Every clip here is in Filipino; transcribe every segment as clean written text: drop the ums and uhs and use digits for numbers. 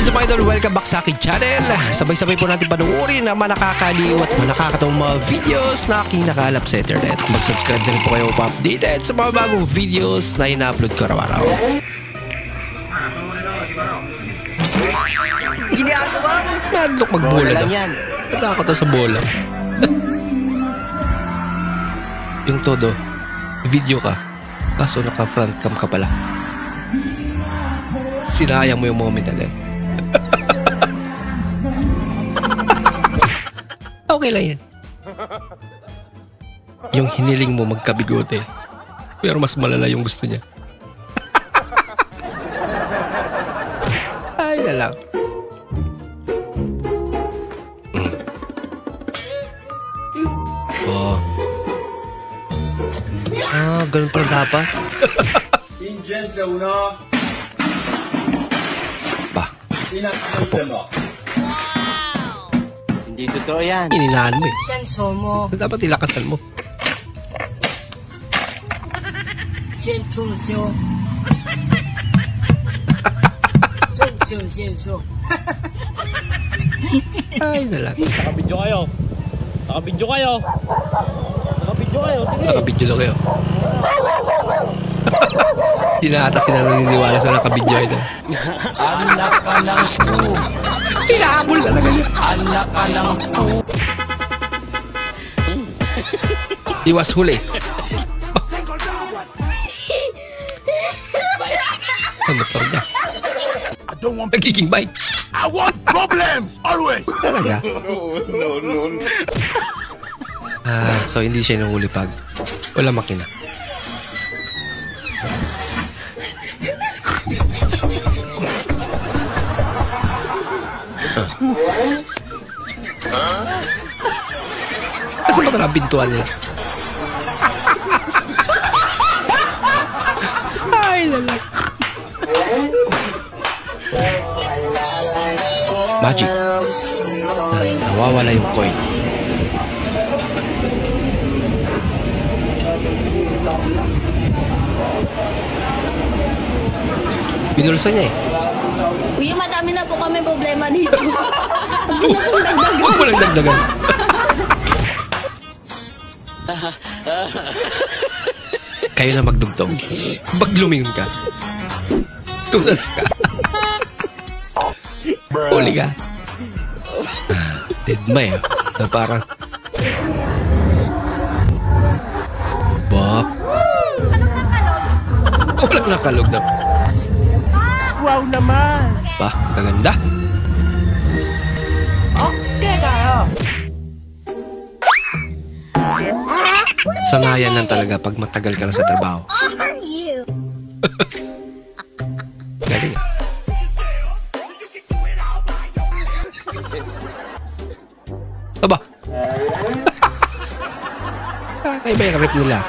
is up, idol? Welcome back sa aking channel. Sabay-sabay po natin panuorin ang mga nakakaliw at mga nakakatawang mga videos na aking nakalap sa internet. Mag-subscribe na rin po kayo pa-updated sa mga bagong videos na ina-upload ko araw-araw. Nalok magbola daw. Natakot daw sa bola. Yung todo, video ka, kaso naka-front cam ka pala. Sinayang mo yung moment natin. Okay lang yan. Yung hiniling mo magkabigote, pero mas malala yung gusto niya. Ay na lang. Oh. Ah, ganun pala dapat. Ba? Wow! Hindi totoo yan. Ininahan mo eh. Dapat ilakasan mo. Ay na lang. Nakabidyo kayo. Nakabidyo kayo. Nakabidyo kayo. Sige. Nakabidyo lang kayo. Hindi na ata sila naniniwala sa nakabidyo ito. Anak ka ng po. Pinahabol talaga niya. Anak ka ng po. Iwas huli. Ano talaga? Nagiging bike. I want problems always. Talaga? No. Ah, so hindi siya nahuli pag wala makina. Kasi ba talaga bintuan nila? Ay, lalaki. Magic. Nawawala yung coin. Binulsa niya eh. Kuya, madami na po kami problema dito. Huwag niyo na pong dagdagan. Huwag mo lang dagdagan. Kayo na magdugtong. Pag lumingon ka, tunas ka. Huli ka. Deadma eh. Na parang ba? Walang nakalog na. Wow naman. Ba, kaganda. Okay kayo. Sanayan lang talaga pag matagal ka na sa trabaho. Galing. Aba. Kakaiba yung rip nila.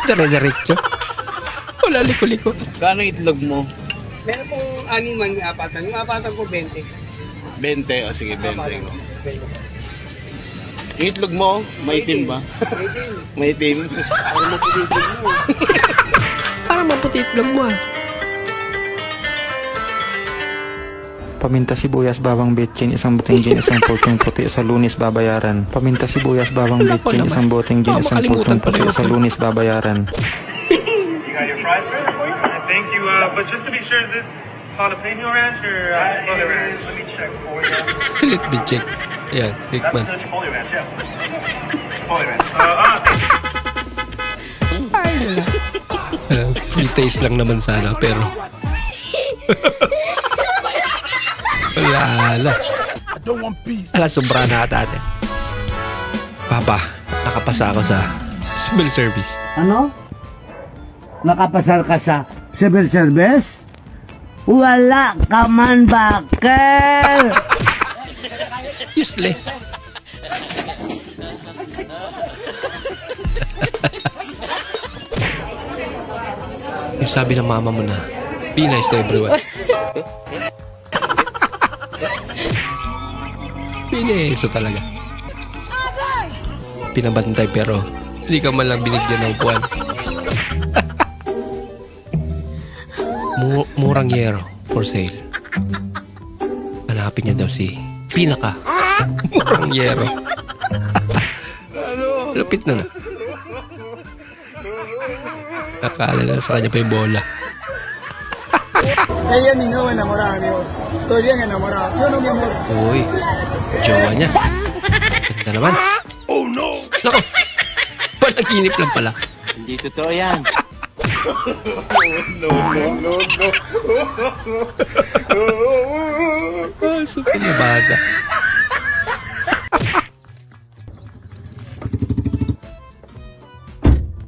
Dire-diretso. Wala liko-liko. Kano itlog mo? Meron pong animan yung apatan. Yung apatan ko 20. 20. O sige, 20 ko. Yung itlog mo, maitim ba? Maitim. Para maputi itlog mo. Parang maputi itlog mo ah. Paminta sibuyas, bawang bitchin, isang boteng gin, isang pultong puti, sa Lunes babayaran. Paminta sibuyas, bawang bitchin, isang boteng gin, isang pultong puti, sa Lunes babayaran. You got your fries, sir? Thank you. But just to be sure, is this jalapeno ranch or chipotle ranch? Let me check for you. Let me check. Ayan, tikman. That's the chipotle ranch, yeah. Chipotle ranch. Thank you. Free taste lang naman sana, pero wala. I don't want peace. Ala, sobra na ata ate. Papa, nakapasa ako sa civil service. Ano? Nakapasal ka sa civil service? Wala ka man, bakal! Useless. Yung sabi ng mama mo na, be nice to everyone. Pineso talaga. Pinabantay pero hindi ka man lang binigyan ng upuan. Murangyero for sale. Hanapin niya daw si Pinaka Murangyero. Lupit na. Nakala na sa kanya pa yung bola. Ella ni no enamorada, amigos. Estoy bien enamorado. ¿Sí o no, mi amor? Uy, jowa niya. Ganda naman. Oh no! Nako! Panaginip lang pala. Hindi totoo yan. No. Super na bata.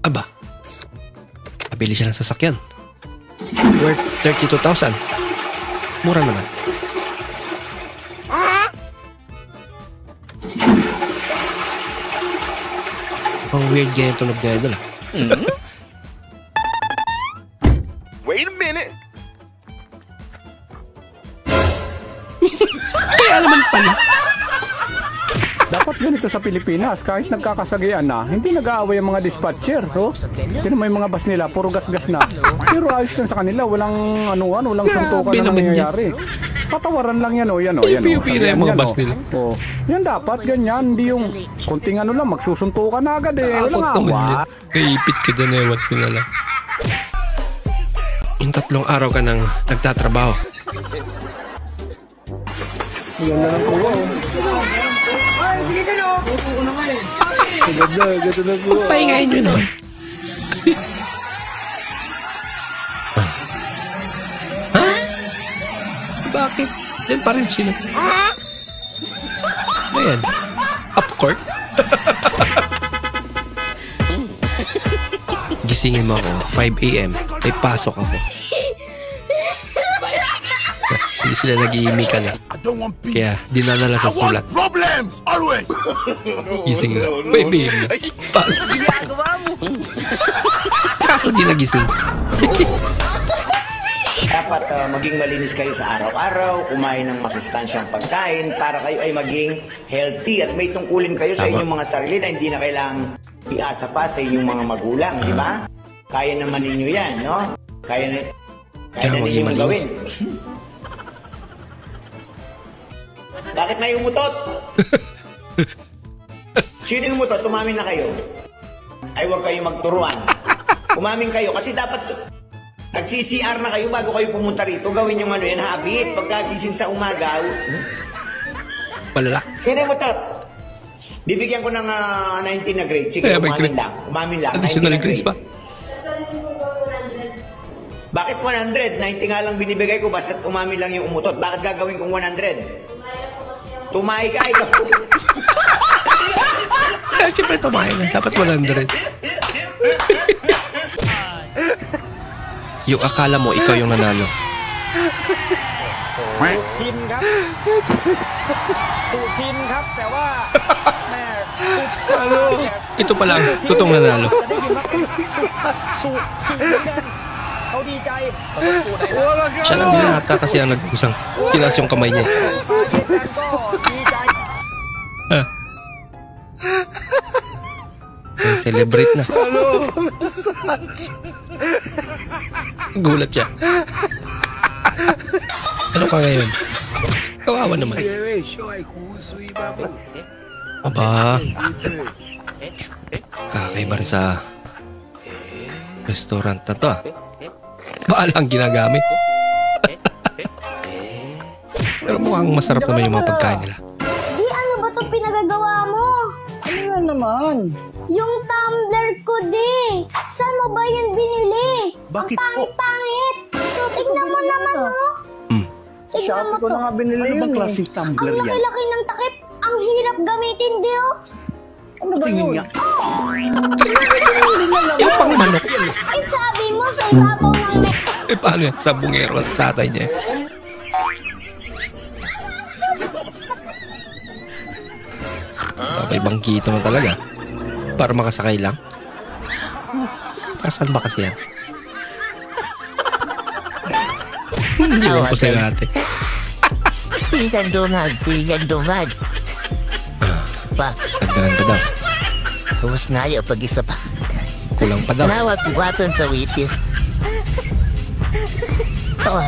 Aba. Kabili siya ng sasakyan. Worth 32,000. Mura naman. Ang weird ganyan yung tunog na idol ah. Wait a minute. Kaya naman pala. Dapat ganito sa Pilipinas, kahit nagkakasagian na, hindi nag-aaway ang mga dispatcher. Oh. Pero may mga bus nila, puro gas-gas na. Pero ayos lang sa kanila, walang walang suntukan na nangyayari. Patawaran lang yan, yan Pipira yung mga bus nila. Oh. Yan dapat, ganyan, hindi yung kunting lang, magsusuntukan na agad walang awa. Kaipit ka dyan what ko na lang. Yung 3 araw ka nang nagtatrabaho. Yan na lang po. Pahingayin nyo naman. Ha? Bakit? Diyan pa rin sila. Ayan. Up court? Gisingin mo ako. 5 AM. May pasok ako. Hindi sila nag-iimikan eh. Kaya dinadala sa sulat. Problems always. Gising na. 5 AM na. Pasok. Kaso di nagising. Dapat maging malinis kayo sa araw-araw, kumain ng masustansyang pagkain para kayo ay maging healthy at may tungkulin kayo sa inyong mga sarili na hindi na kailangang iasa pa sa inyong mga magulang, di ba? Kaya naman ninyo yan, no? Kaya na ninyo gawin. Bakit na yung umutot? Sino yung umutot? Umamin na kayo. Ay, huwag kayo magturuan. Umamin kayo kasi dapat nag-CCR na kayo bago kayo pumunta rito. Gawin yung yan, habit. Pagkagising sa umaga. Palala. Sino yung umutot? Bibigyan ko ng 19 na grade. Sige, umamin lang. Umamin lang. Additional grades pa. Bakit 100? 90 nga lang binibigay ko. Basta umamin lang yung umutot. Bakit gagawin kong 100? Tumahi ka, ikaw. Siyempre tumahi na. Dapat 100. Yung akala mo, ikaw yung nanalo. SutinครับSutinครับ แต่ว่าแม่ Ito pala ang totoong nanalo.เขาดีใจ Siya lang din ata kasi ang nagkusang. Pinas yung kamay niya. Celebrate na. Gulat siya. Ano ka ngayon? Kawawa naman. Aba. Kakaiba rin sa restaurant na to ah. Baalang ginagamit. Pero mukhang masarap naman yung mga pagkain nila. Di ano ba itong pinagagawa mo? Ano yan naman? Yung tumbler ko, di. Saan mo ba yun binili? Bakit ang pangit-pangit. Tignan mo naman, oh. Tignan mo ko to. na nga binili yun eh. Ang laki-laki ng takip. Ang hirap gamitin, di, oh. Ano ba yun? Yung pang manok. Ay, sabi mo sa ibabaw ng mek. Eh paano yan? Sa bungero sa tatay niya. May bangkito mo talaga. Para makasakay lang. Para saan ba kasi yan? Hindi mo po sa'yo ate. Sigan dumag. Isa pa. Nagdaran pa daw. Tapos na ayaw pag-isa pa. Kulang pa daw. Nawag wapan sa waiting. to.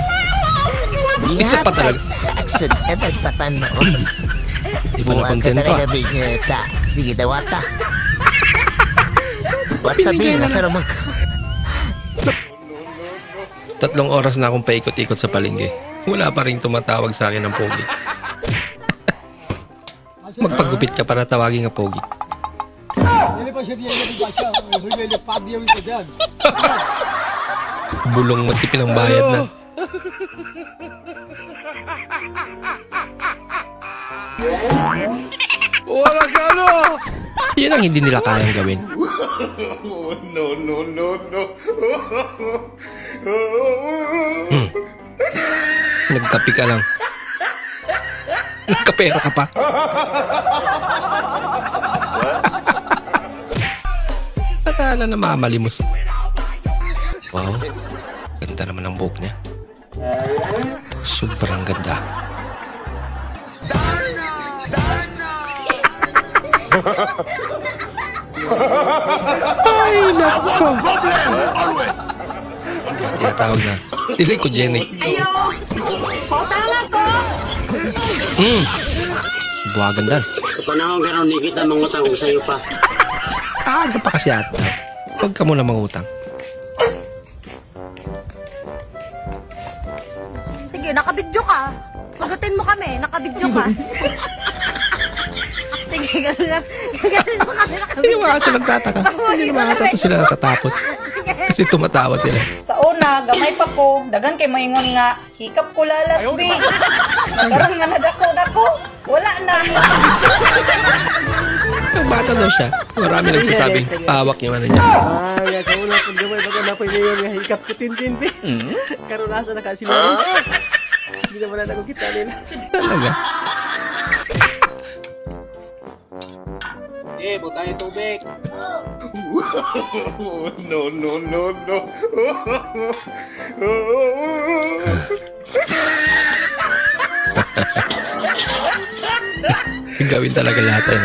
Isa pa talaga. Sunod sa panoon. Iba na kontento ah. Sige daw ata. What sabihin na sa ramang? 3 oras na akong paikot-ikot sa palengke. Wala pa rin tumatawag sa akin ng pogi. Magpagupit ka para tawagin nga pogi. Bulong matipin ang bayad na. Wala ka no! Yan ang hindi nila kayang gawin. No, no, no, no. Nagkapi ka lang. Nagkapera ka pa. Akala na mamalimos. Wow. Ganda naman ang buhok niya. Sobrang ganda. Ay, nako. Tinatawag na. Dili ko, Jenny. Ayo! Pautala ko! Buwagan dan. Sa panahon gano'n, hindi kita mangutang ko sa'yo pa. Aga pa kasi ata. Huwag ka muna mangutang. Sige, nakabidyo ka. Pagatin mo kami, nakabidyo ka. Sige, gano'n mo kami, nakabidyo. Hindi naman kasi nagtataka. Hindi naman ata sila natatakot. Kasi tumatawa sila. Sa una, gamay pa ko, dagan kay moingon nga, hikap ko lalatbi. Nagkaroon nga nadako-dako, wala na. Ang bata daw siya. Marami nagsasabing pawak yung ano niya. Ay, sa una, kung gamay baga na po yung nga hikap ko tintin. Karoon nasa na kasi mo. Hindi naman na ako kita nila. Talaga? Butang yung tubig. No, no, no, no. Gawin talaga lahat eh.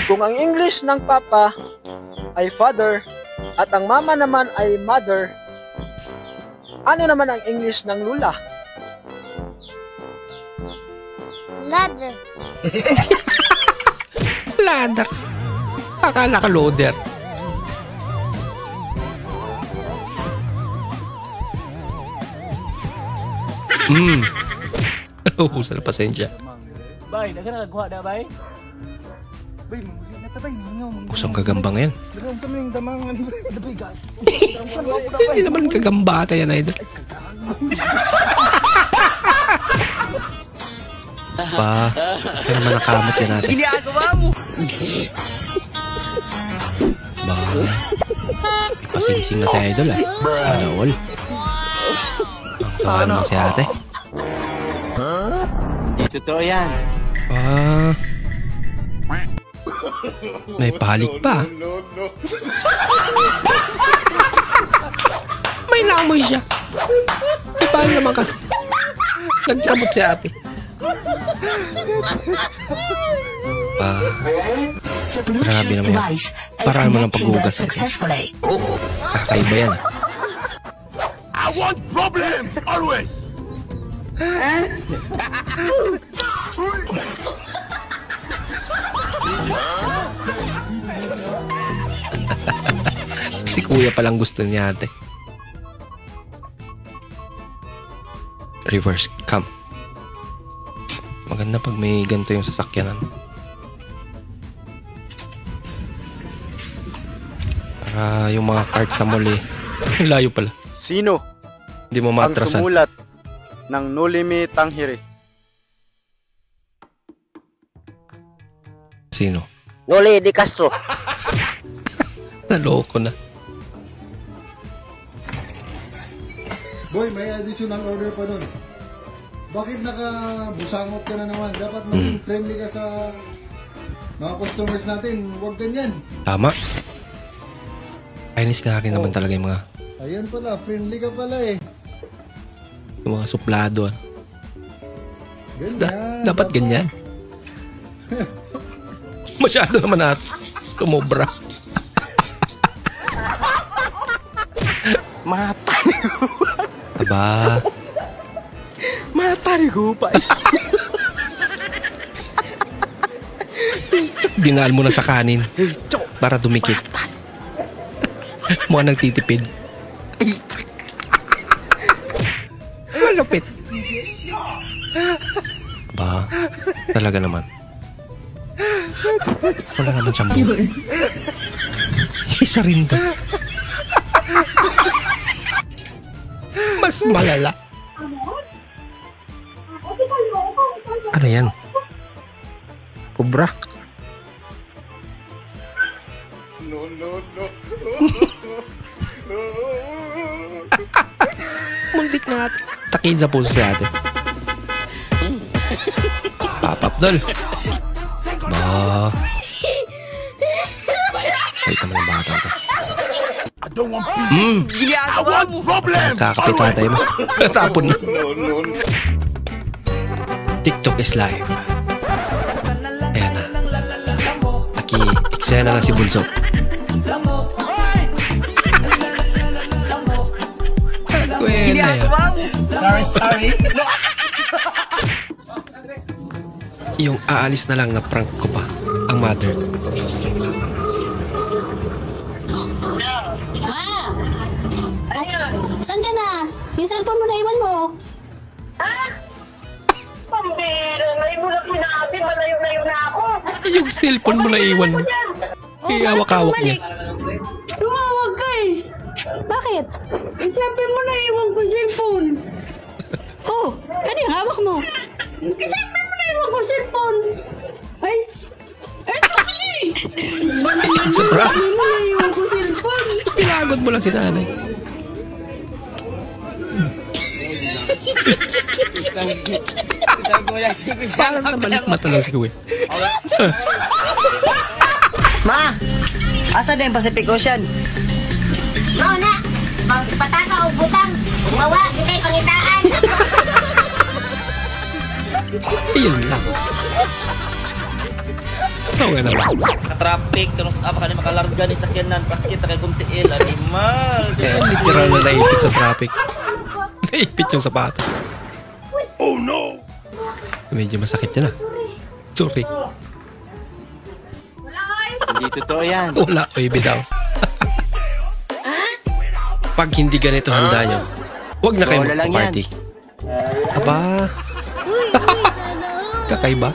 Kung ang English ng papa ay father at ang mama naman ay mother, ano naman ang English ng lula? Ladder. Ladder. Akala ka loader. Ubusan na pasensya. Bay, nagkakakuha na, bay? Kusang kagamba ngayon. Hindi naman kagambata yan, idol. Pa, kaya naman nakamot yan natin. Iniagawa mo! Ba, pasigising na si idol ah. Sana all. Ang tawa naman si ate. Totoo yan. Ah, may palik pa. May lamoy siya. E paano naman kasi? Nagkamot si ate. Grabe naman yan. Paraan mo ng paghugas ate. Kakaiba yan ah. I want problems always. Si kuya palang gusto niya ate. Reverse cam. Maganda pag may ganito yung sasakyanan. Para yung mga cart sa mall eh. Layo pala. Sino hindi mo ang matrasan. sumulat ng No Limit Tanghiri? Sino? Noli Di Castro. Naloko na. Boy, may additional order pa nun. Bakit nakabusangot ka na naman? Dapat maging friendly ka sa mga customers natin. Huwag ganyan. Tama. Kainis ka akin naman talaga yung mga Ayan pala, friendly ka pala eh. yung mga suplado. Ganyan. Dapat ganyan. Masyado naman natin. Tumobra. Mata. Aba. Matarigo pa. Dinaan mo na sa kanin para dumikit. Mukhang nagtitipid. Malupit. Ba, talaga naman. Wala naman siyang buhay. Isa rin to. Mas malala. Ano yan? Cobra? No, no, no. Muntik na ate. Takin sa puso si ate. Papapdol. Ba. Wait naman ang bata ito. I don't want peace. I want problems. Kakapit tatay mo. Natapon na. No, no, no. TikTok is live. Ayan na. Eksena na si Bunso. Sorry. Yung aalis na lang na prank ko pa ang mother. Saan ka na? Yung cellphone mo na iwan mo. Pambira, ngayon mo lang pinabi, malayo-layo na ako. Yung cellphone mo na iwan mo. Iawak-awak niya. Tumawag ka eh. Bakit? Sabi mo na iwan ko cellphone. Oh, ano yung hawak mo? Sabi mo na iwan ko cellphone. Ay, eto pala eh. Sa prank. Sabi mo na iwan ko cellphone. Pinagod mo lang si nanay. Parang nabalik mata lang si Kuya. Ma, asa na yung Pacific Ocean? Oo na, pataka o butang. Umawa, kita yung pangitaan. Iyon lang. Oo nga naman. Traffic, terus apa ka na makalarga ni sakyanan, sakit, kaya kumtiil, animal. Literal na naipit sa traffic. Naipit yung sapato. Oh no! Medyo masakit yan ah. Sorry. Hindi totoo yan. Wala, oy bitaw. Pag hindi ganito handa nyo, huwag na kayo magpa-party. Aba. Kakaiba.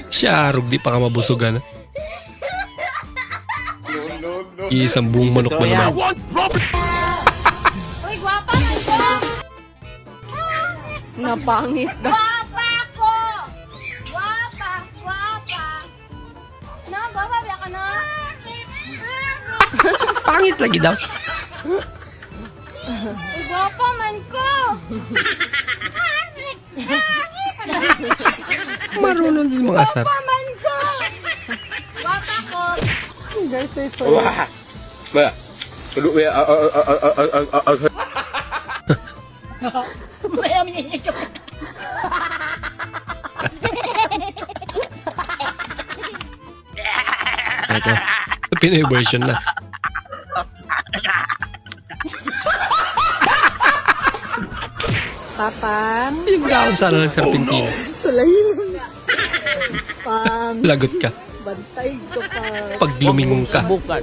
Siyarog, di pa ka mabusugan. Isang buong manok mo naman. Uy, gwapa man ko! Napangit na. Gwapa ko! Gwapa! Na, gwapa, biya ka na. Pangit lagi daw. Uy, gwapa man ko! Marunong din mga asar. Gwapa man ko! Gwapa ko! Guys, ay so. Wah. Ba. Kudu ya. Mayam niya niya. Ito. Pinoy version na. Papan. Yung daon sana ng serpentina. Salayin. Pam. Lagot ka. Bantay ko pa. Pag lumingon ka. Bukan.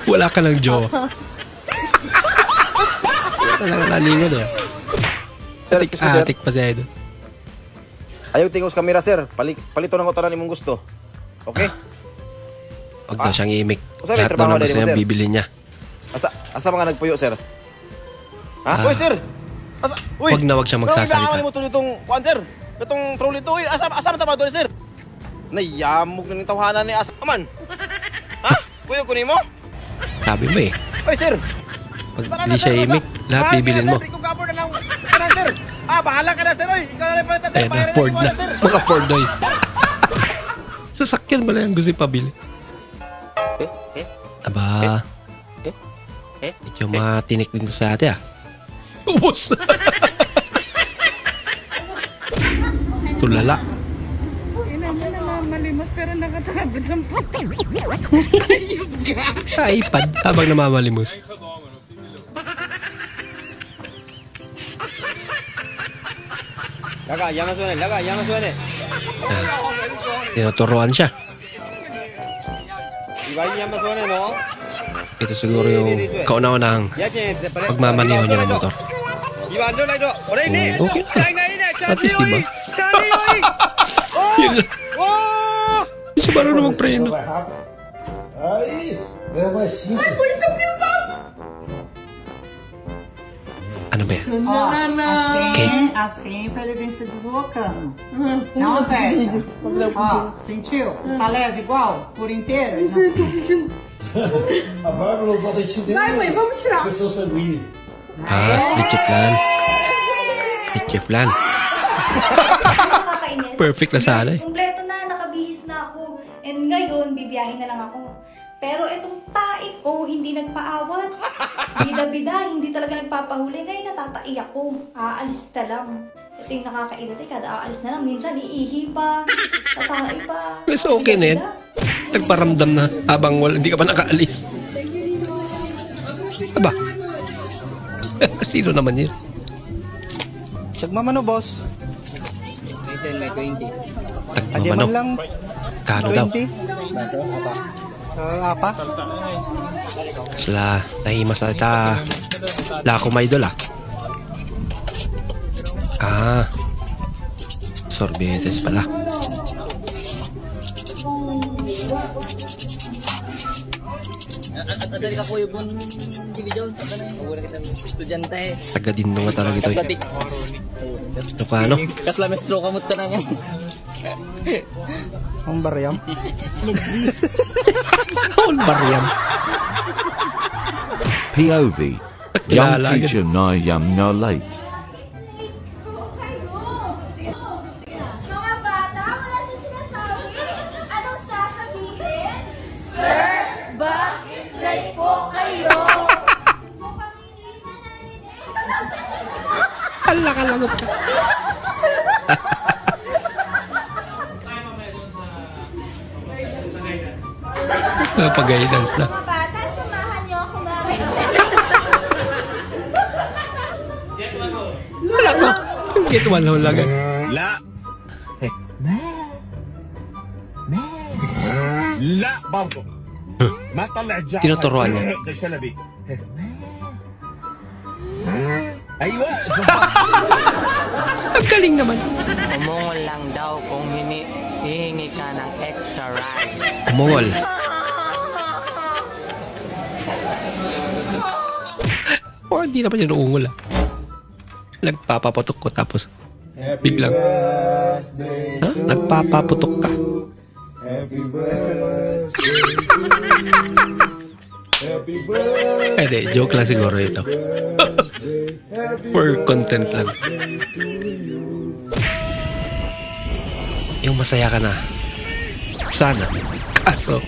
Wala ka ng jowa. Talaga nalingon eh. Sir, excuse me, sir. Atik pa siya doon. Ayaw tingos kamera, sir. Palito ng otaran imong gusto. Okay? Huwag na siyang imik. Usabi, Lahat trabaho na na gusto din mo, niya, sir. bibili niya. Asa mga nagpuyo, sir? Ha? Ah. Uy, sir! Asa? Uy! Huwag na huwag siyang magsasalita. Uy, mo itong kuan, sir. Itong trolley to. Uy, asa man tama doon, sir? Nayamog na ng tawhanan ni asa man. Ha? Kuyo kunin mo? Sabi mo eh. Uy, sir! Pag hindi siya imik, lahat bibilin mo. Sir! Bahala ka na, sir! Uy! Ikaw na rin pala, sir! Ayun na, Ford na. Mga Ford na yun. Sasakyan mo lang yung gusto yung pabili. Aba. Medyo matinik din sa ate ah. Ubus! Tulala. Namamalimos pero nakatarabid sa puto. iPad habang namamalimos. Tinuturuan siya. Ito siguro yung kauna-unahang pagmamaniho niya ng motor. Okay na. At least, diba? Yun lang. Hindi siya marunong magpreno. Ano ba yan? Cake? Assim pra ele vir se deslocando. Não aperta. Ó, sentiu? Tá leve igual? Por inteiro? A Bárbara não pode sentir. Vai, mãe, vamos tirar. Pressão sanguínea. Leche plan. Leche plan. Perfect na sana eh. Kompleto na, nakabihis na ako. And ngayon, bibiyahin na lang ako. Pero itong tae ko, hindi nagpaawat. Bida-bida, hindi talaga nagpapahuli. Ngayon natatai ako. Aalis na lang. Ito yung nakakairita. Kada aalis na lang. Minsan iihi pa. Tatai pa. Mas okay na yan. Nagparamdam na habang hindi ka pa nakaalis. Aba? Sino naman yun? Tagmamano, boss? May 20. Tagmamano? lang. Kano daw? Apa? Kasla, nahimas na ita. Lako may idol sorbetes pala. Adali ka po yung division. Wala kita estudyante. Taga-dindo nga talaga ito. Ito paano? Kasla may stroke kamot ka na niyan. Ang baryam. Ang baryam. POV. Young teacher no yam no late. Mga bata, wala siya sinasabi. Anong sasabihin? Sir, bakit late po kayo? Alak-alagot ka. Pag-guidance na. Mga bata, samahan niyo ako mamaya. Wala ko. Get one hole lang. La. لا برضه ما طلع الجعفر tinuturuan niya. زي شلبي ايوه Ang galing naman. Umungol lang daw kung hihingi ka ng extra ride. Umungol. Oh, hindi naman yun uungol Nagpapaputok ko tapos biglang nagpapaputok ka. Happy birthday. Happy birthday. Hindi, joke lang siguro ito. For content lang. Yung masaya ka na. Sana. Kaso.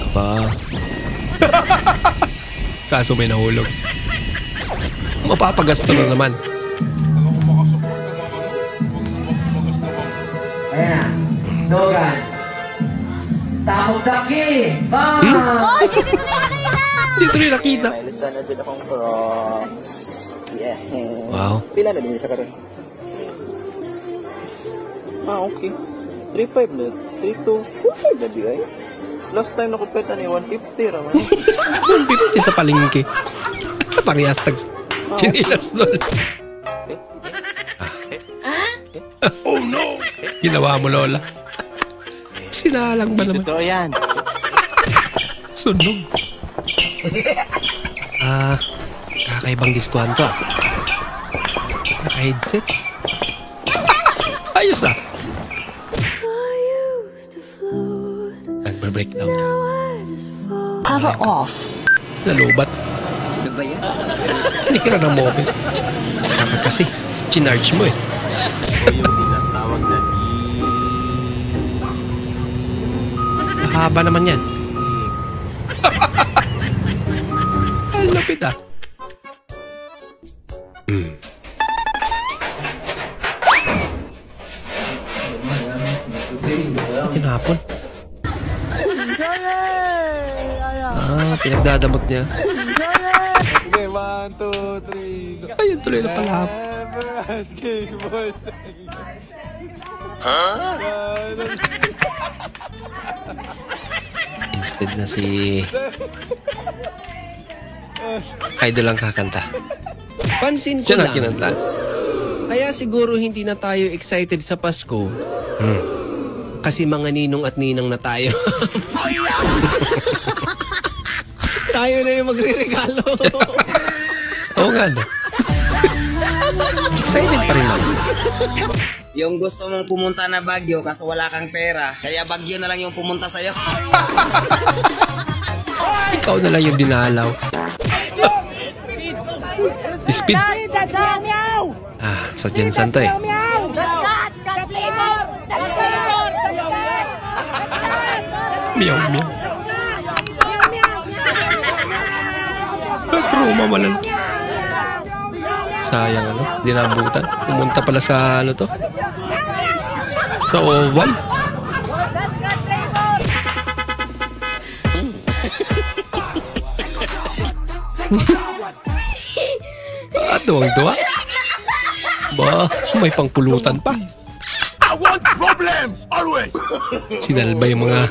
Aba. Kaso may nahulog. Mapapagasto na naman. Ayan. Dogan. Takot daki. Bang! Dito rin nakita. May lisan na dyan akong cross. Yeah. Wow. Pila na din siya karon? Okay. 3.5 na. 3.2. 2.5 na di ay. Last time nakupeta ni 150 raman. 150 sa palengke. Parehas tag chinilas doon. Oh no! Ginawa mo, Lola. Sinalang ba naman? Totoo yan. Sunog. Kakaibang diskwento. Naka-headset. Ayos Nagbe-breakdown ka. Power off. Nalubat. Hindi ka na ng mobile. Dapat kasi, chinarge mo Haba naman yan. Ang lapit Tinapon. Pinagdadamot niya. 1, 2, 3, go. Ayun, tuloy na pala. Never asking for Instead na si Idol lang kakanta. Pansin ko Siya na lang. kinanta. Kaya siguro hindi na tayo excited sa Pasko. Kasi mga ninong at ninang na tayo. Tayo na yung magre-regalo. Oo nga no. Excited pa rin ako. Yung gusto mong pumunta na Baguio kaso wala kang pera, kaya Baguio na lang yung pumunta sa'yo. Ikaw na lang yung dinalaw. Speed. Sa Jensen to eh. Meow, meow. Promo malan. Sayang ano, dinabutan. Pumunta pala sa ano to? Sa oval. Tuwang-tuwa. Ba, may pangpulutan pa. I want problems always. Sinalba yung mga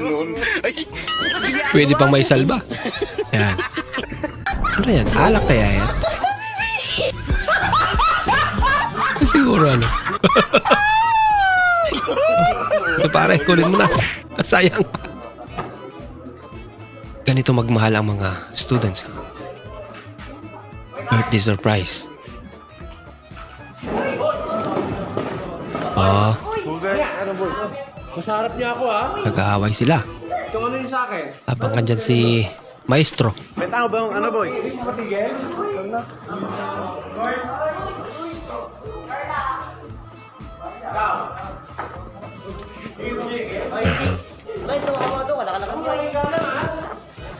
pwede pang may salba. Yan. Ano yan? Alak kaya yan? Siguro ano. Ito pare, kunin mo na. Sayang. Ganito magmahal ang mga students. Birthday surprise. Oh. Ano boy? Masarap niya ako ha? Nag-aaway sila. Ito ano yung sa akin? Habang kandyan si Maestro. May tao ba yung ano boy? Matigil?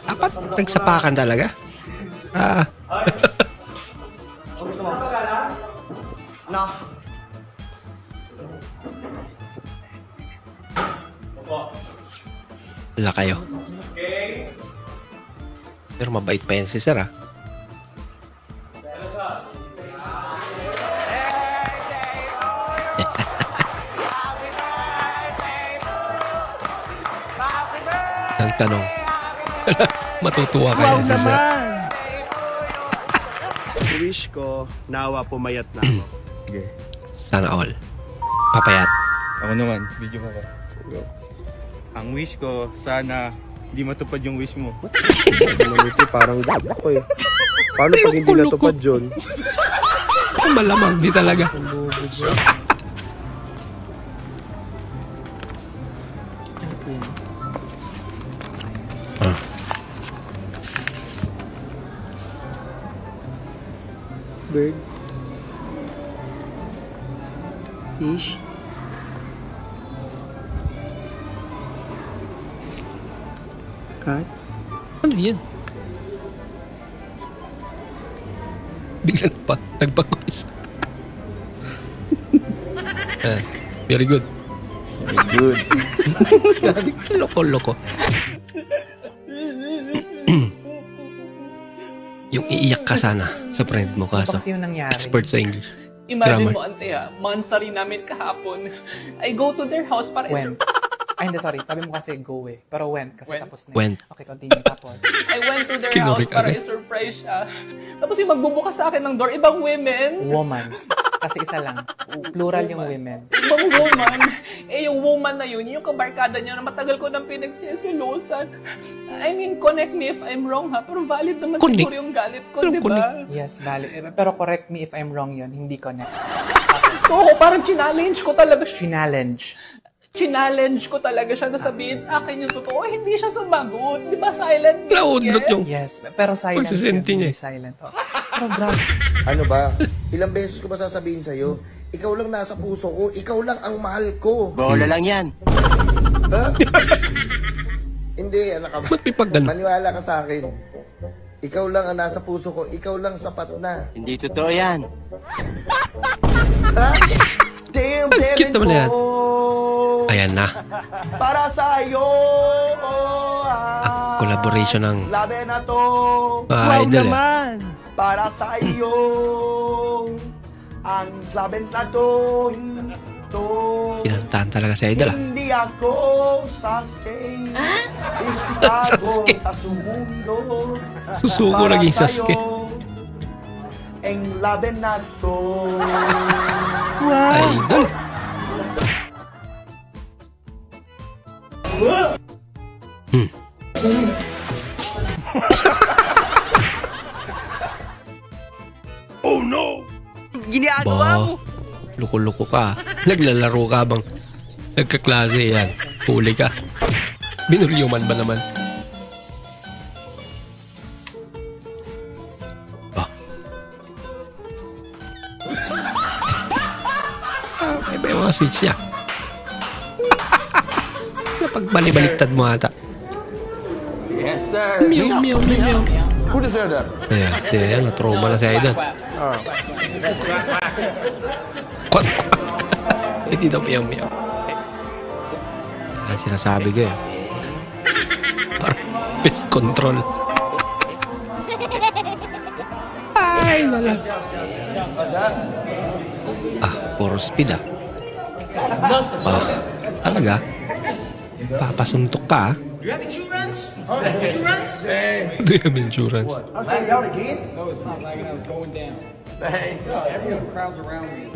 Dapat nagsapakan talaga. No. Wala kayo. Pero mabait pa yan si Sir, ha? Ang tanong. Matutuwa kaya si Sir. Wish ko, nawa pumayat na ako. Sana all. Papayat. Ako naman, video mo ko. Ang wish ko, sana di matupad yung wish mo. Parang gabo ko eh. Paano pag hindi natupad yun? Malamang, di talaga. Bird. Fish. Cat. Ano yan? Bigla na pa. Nagpag-quiz. Very good. Very good. Loko-loko. Yung iiyak ka sana sa friend mo kaso Kasi yung nangyari. expert sa English. Imagine Grammar. mo, ante months rin namin kahapon. I go to their house para When? Ay, hindi, sorry. Sabi mo kasi go eh. Pero when? Kasi When? tapos na. When? Okay, continue. Tapos. I went to their Kinurik house para agad. i-surprise siya. Tapos yung magbubukas sa akin ng door, ibang women. Woman. Kasi isa lang. Plural yung women. Ibang woman. Eh, yung woman na yun, yung kabarkada niya na matagal ko nang pinagsisilusan. I mean, connect me if I'm wrong ha, pero valid naman Connect? siguro yung galit ko, di ba? Yes, valid. Pero correct me if I'm wrong yun. Hindi connect. Oo, parang challenge ko talaga siya. Challenge Challenge ko talaga siya na sabihin sa akin yung totoo. Hindi siya sumagot. Di ba silent? Naudlot yung Yes, pero silent. pagsisenti niya. Silent. Oh. Pero grabe. Ano ba? Ilang beses ko ba sasabihin sa'yo? Ikaw lang nasa puso ko. Ikaw lang ang mahal ko. Bola lang yan. Ha? Hindi, anak ka ba? Ba't may pagdano? Maniwala ka sa akin. Ikaw lang ang nasa puso ko. Ikaw lang sapat na. Hindi totoo yan. Ha? Damn, cute naman na yan. Ayan na. Para sa'yo. collaboration ng Labi na to. idol eh. Para sa iyo. Ang labi na to. Kinantahan talaga sa idol ah. Hindi ako Sasuke. Iskago sa sumundo. Susuko naging Sasuke. Ang labi na to. Idol. Oh no! Ba, luko-luko ka. Naglalaro ka bang nagkaklase yan? Huli ka. Binulyuman ba naman? Ba. May ba yung mga switch niya? Napagbali-baliktad mo ata. Yes, sir. Meow, meow, meow. Who deserved that? Ayan, na-trauma na si Idol. Kwat, kwat. Hindi daw meow, meow. Ang sinasabi ko eh. Pest control. Ay, lala. Puro speed ah. Talaga? Papasuntok ka ah. Do you have insurance? Insurance? Do you have insurance? Okay, out again? No, it's not lagging out. It's going down. Hey, everyone crowds around me.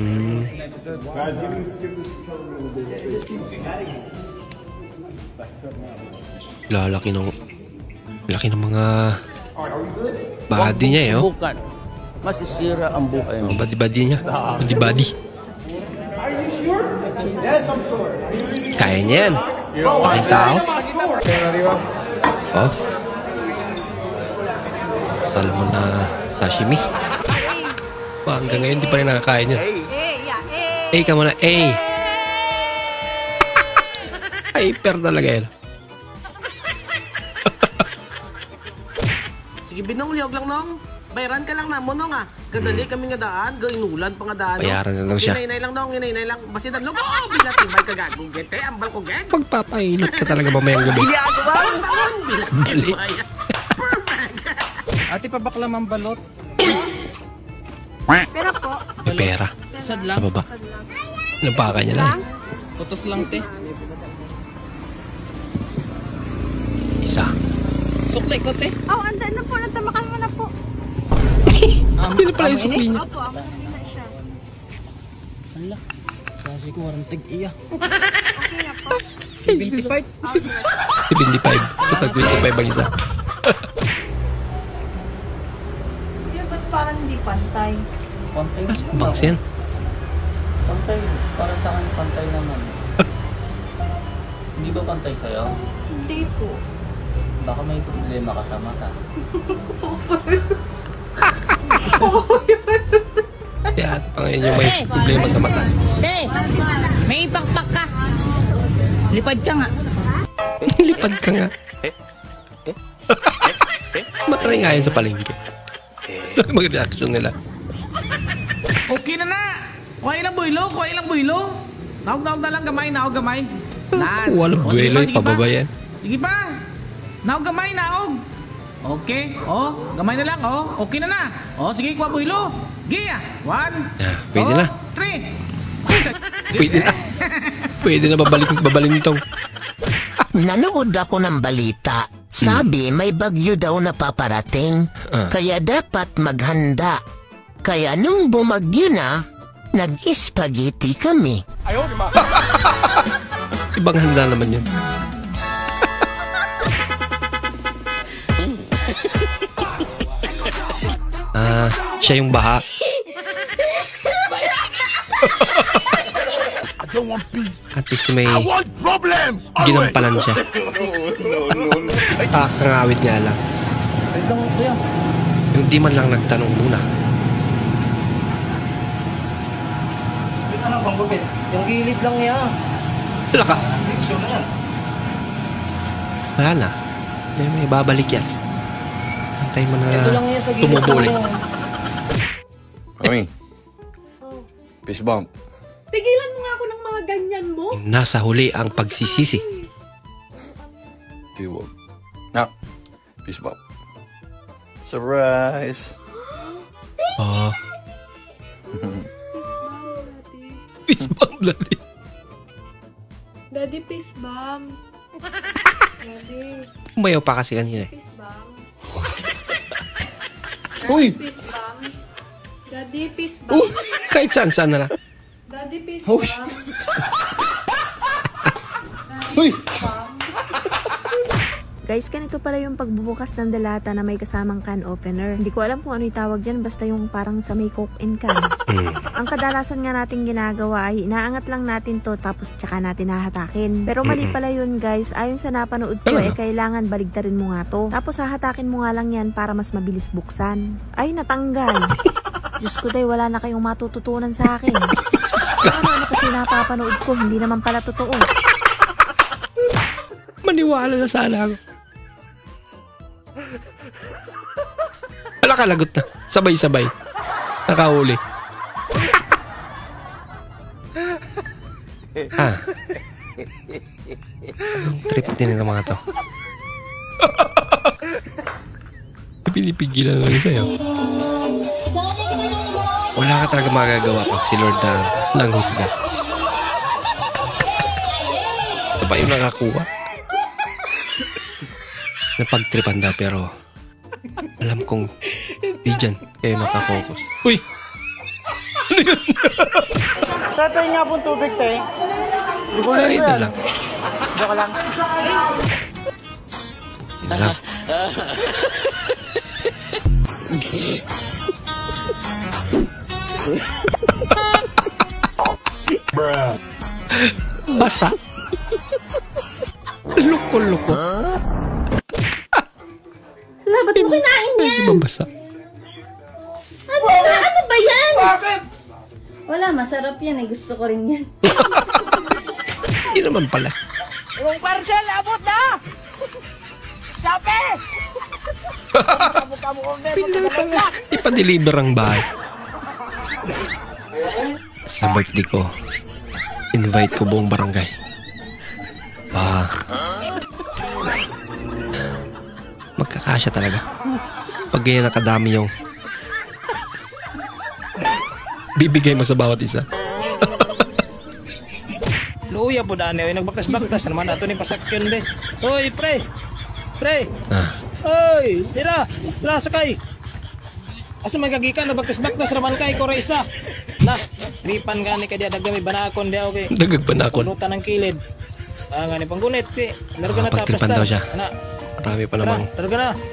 Guys, give this Laki ng mga body niya eh, oh. Masisira ang buhay mo. Body niya. Body. Yes, I'm sure. Kaya niya yan. Making tao. Oh. Salmon na sashimi. Hanggang ngayon di pa rin nakakain yun. Ka muna. Hyper talaga yan. Sige, Binong, liog lang nong. Bayaran ka lang na mo nong ah. Kadali kami nga daan, inulan pa nga daan. Bayaran na lang siya. Inay lang nong, inay lang. Basidan log, bilat ibay ka gagong gete, ambal ko get. Pagpapailot ka talaga mamayang gabi. Bali. Ate, pabakla mambalot. Pera po. May pera. Sad lang. Ano ba? Napaka niya lang. Utos lang, te. Isa. Suklay ko, te. Oh, andan na po. Natamakan mo na po. Hindi na pala yung sukli niya. Opo, ako na siya. Hala. Kasi ko warang tig-iya. Okay na po. 75? 75. Sa 25 ang isa. Yan, ba't parang hindi pantay? Pantay. Bangs yan. Pantay. Para sa akin, pantay naman. Hindi ba pantay sa'yo? Hindi po. Baka may problema ka sa mata. Kaya ito pa ngayon yung may problema sa mata. May ipakpak ka. Lipad ka nga. Lipad ka nga. Matry nga yan sa palengke. Mag-reaction nila. Okay na na! Kuha ilang buylo? Naog na lang gamay, naog gamay. Walang buwelo eh, pababa yan. Sige pa! Naog gamay, naog! Okay, gamay na lang, okay na na. Sige, kuha buylo. Giya, 1, pwede na. 3. Pwede na babalintong. Nanood ako ng balita. Sabi may bagyo daw na paparating. Kaya dapat maghanda. Kaya nung bumagyo na, nag-spaghetti kami. Ibang handa naman yun. Siya yung baha. At least may ginampanan siya. Kakangawit nga lang. Yung di man lang nagtanong muna. Yung gilid lang niya. Wala ka. Wala na. May babalik yan. Antay mo na tumubuli. Mami. Peace bump. Tigilan mo nga ako ng mga ganyan mo. Nasa huli ang pagsisisi. Nak, Peace bump. Surprise. Peace bump, Daddy. Daddy, peace bump. Daddy. Umayaw pa kasi kanina. Peace bump. Uy! Peace bump. Daddy, peace bump. Kahit saan na lang. Daddy, peace bump. Uy! Guys, ganito pala yung pagbubukas ng delata na may kasamang can opener. Hindi ko alam kung ano yung tawag dyan, basta yung parang sa may coke and can. Ang kadalasan nga natin ginagawa ay inaangat lang natin to tapos tsaka natin hahatakin. Pero mali pala yun guys, ayon sa napanood ko kailangan baligtarin mo nga to. Tapos hahatakin mo nga lang yan para mas mabilis buksan. Ay, natanggal. Diyos ko day, wala na kayong matututunan sa akin. Ano kasi napapanood ko, hindi naman pala totoo. Maniwala na sana ako. Wala ka, lagot na. Sabay-sabay. Nakahuli. Trip din ng mga to. Pinipigilan lang sa'yo. Wala ka talaga magagawa pag si Lord na nanghusga. Ito ba yung nakakuha? Napagtripan daw pero alam kong di dyan kayo nakafocus. Uy! Ano yun? Tatay nga pong tubig, tay. Ay, ito lang. Joke lang. Ito lang. Basa. Loko-loko. Wala, ba't mo kinain yan? Di ba basa? Ano ba yan? Wala, masarap yan eh. Gusto ko rin yan. Hindi naman pala. Yung parcel, abot na! Sabi! Ipa-deliver ang bahay. Sa birthday ko, invite ko buong barangay. Magkakasya talaga. Pag ganyan nakadami yung bibigay mo sa bawat isa. Luya po daan eh. Nagbaktas-baktas naman. Ato ni pasakyan be. Hoy, pre! Pre! Hoy! Tira! Tira, sakay! Asa magagikan na baktas-baktas raman kay Korea isa. Nah, tripan gani ka dia dagami banakon dia okay. Dagag banakon. Pulutan ng kilid. Ngani panggunit ti. Larga na tapos. Pagtripan daw siya. Marami pa namang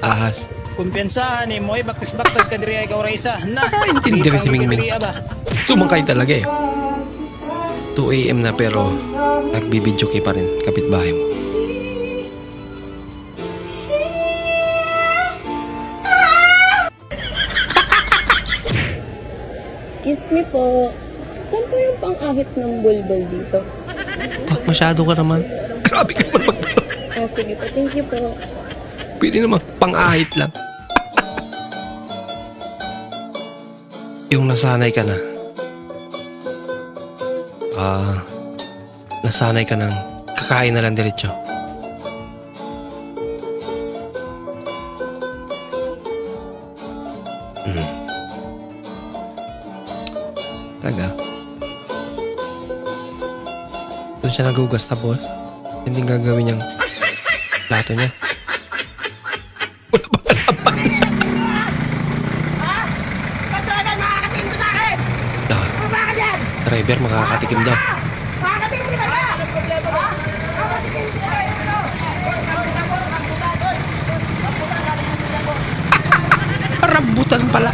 ahas. Kumpiyansahan ni mo baktas-baktas ka diri ay Korea isa. Nah, intindi rin si Mingming. Sumangkay talaga eh. 2 AM na pero nagbibidyo kay pa rin kapitbahay mo. Excuse me po. Saan po yung pang-ahit ng bulbul dito? Masyado ka naman. Grabe ka naman magtanong. Oh, sige po. Thank you po. Pwede naman pang-ahit lang. Yung nasanay ka na. Nasanay ka ng kakain na lang diretso. Talaga? Doon siya nagugas tapos hindi gagawin niyang plato niya. Wala ba kalaban? Pagdagan, makakatikim ko sa akin! Bakit yan? Driver, makakatikim daw. Makakatikim ko na! Ano problema ba? Makakatikim ko na! Rambutan pala.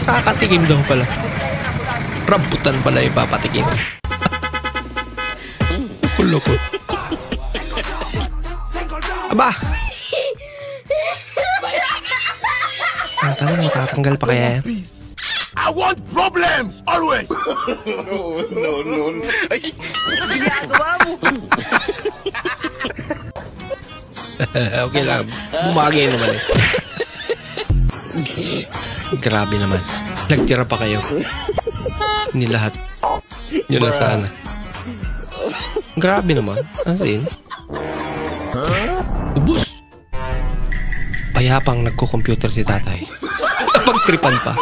Kakatikim daw pala. Rambutan pala yung papatikim. Loko. Aba! Ang tanong, matatanggal pa kaya yan? I want problems always. No. Ginagawa mo. Okay lang. Bumagay naman eh. Grabe naman. Nagtira pa kayo. Hindi lahat. Yun na sana. Grabe naman. Asin? Ubus. Mayapang nagko-computer si tatay. Pagtripan pa.